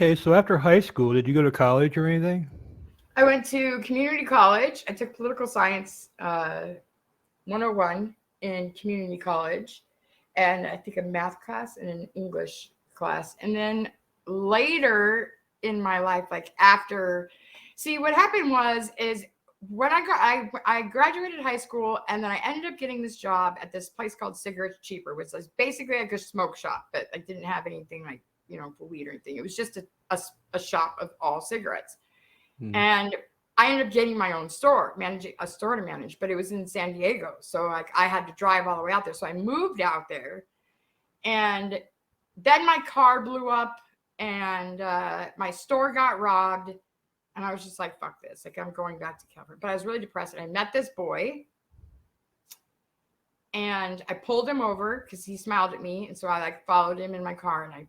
Okay, so after high school, did you go to college or anything? I went to community college. I took political science 101 in community college, and I think a math class and an English class. And then later in my life, like after, see what happened is when I graduated high school, and then I ended up getting this job at this place called Cigarettes Cheaper, which was basically like a smoke shop, but I didn't have anything like for weed or anything. It was just a shop of all cigarettes. Hmm. And I ended up getting my own store, managing a store to manage, but it was in San Diego. So like I had to drive all the way out there. So I moved out there, and then my car blew up, and my store got robbed. And I was just like, fuck this. Like I'm going back to California. But I was really depressed. And I met this boy, and I pulled him over because he smiled at me. And so I like followed him in my car, and I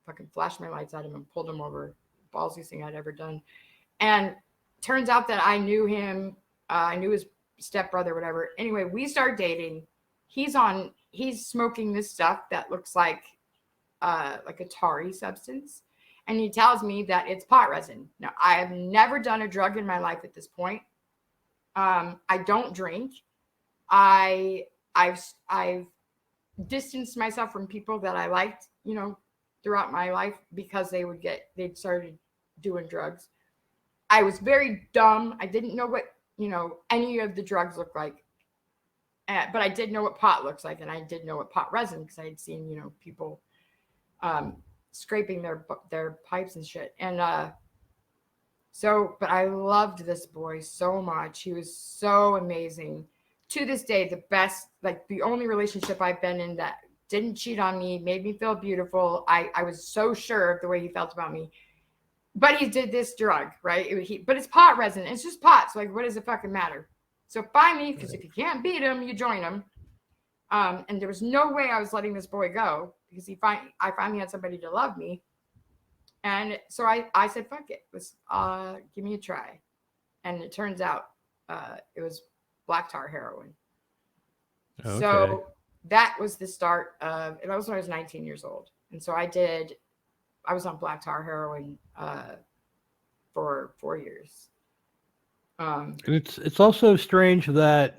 fucking flashed my lights at him and pulled him over. Ballsiest thing I'd ever done. And turns out that I knew him. I knew his stepbrother, whatever. Anyway, we start dating. He's smoking this stuff that looks like a tarry substance. And he tells me that it's pot resin. Now, I have never done a drug in my life at this point. I don't drink. I've distanced myself from people that I liked, throughout my life because they'd started doing drugs. I was very dumb. I didn't know what, any of the drugs looked like. But I did know what pot looks like, and I did know what pot resin because I had seen, people scraping their pipes and shit. And but I loved this boy so much. He was so amazing. To this day, the best, like the only relationship I've been in that didn't cheat on me, made me feel beautiful. I was so sure of the way he felt about me. But he did this drug, right? But it's pot resin. It's just pot. So, like, what does it fucking matter? So, find me, because if you can't beat him, you join him. And there was no way I was letting this boy go because I finally had somebody to love me. And so I said, fuck it. Let's give me a try. And it turns out it was black tar heroin. Okay. So that was the start of, and that was when I was 19 years old. And so I was on black tar heroin for 4 years. And it's also strange that,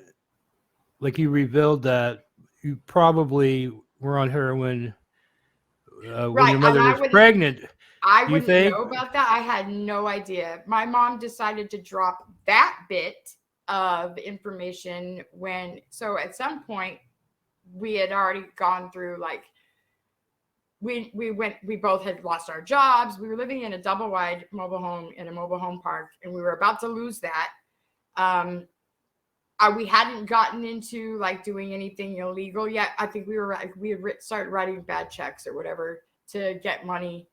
like, you revealed that you probably were on heroin when Right, your and mother was pregnant. I Do you wouldn't think? know about that. I had no idea. My mom decided to drop that bit of information so at some point we had already gone through like we both had lost our jobs. We were living in a double wide mobile home in a mobile home park, and we were about to lose that. We hadn't gotten into like doing anything illegal yet. I think we had started writing bad checks or whatever to get money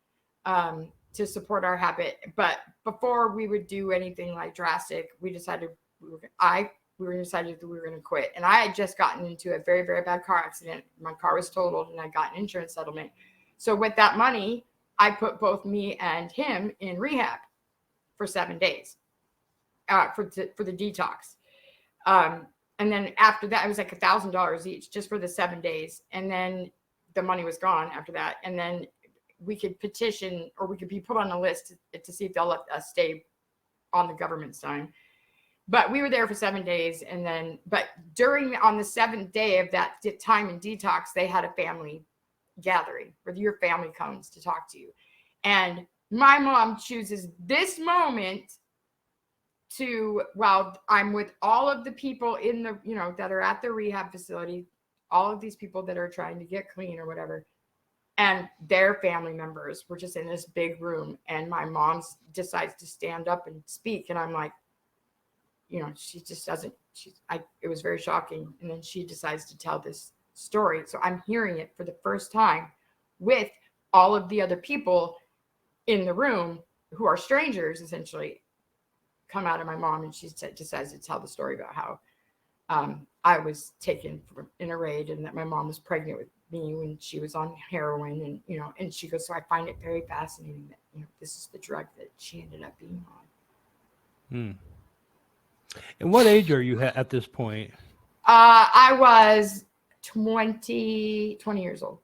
to support our habit. But before we would do anything like drastic, we decided decided that we were going to quit. And I had just gotten into a very, very bad car accident. My car was totaled, and I got an insurance settlement. So with that money, I put both me and him in rehab for 7 days for the detox. And then after that, it was like $1,000 each just for the 7 days. And then the money was gone after that. And then we could petition, or we could be put on a list to see if they'll let us stay on the government's time. But we were there for 7 days. And then, but on the 7th day of that time in detox, they had a family gathering where your family comes to talk to you. And my mom chooses this moment while I'm with all of the people in the, that are at the rehab facility, all of these people that are trying to get clean or whatever, and their family members were just in this big room, and my mom decides to stand up and speak, and I'm like, she just doesn't, it was very shocking. And then she decides to tell this story. So I'm hearing it for the first time with all of the other people in the room who are strangers, essentially, come out of my mom, and she decides to tell the story about how I was taken in a raid, and that my mom was pregnant with me when she was on heroin, and and she goes, so I find it very fascinating that this is the drug that she ended up being on. Hmm. And what age are you at this point? I was 20 years old.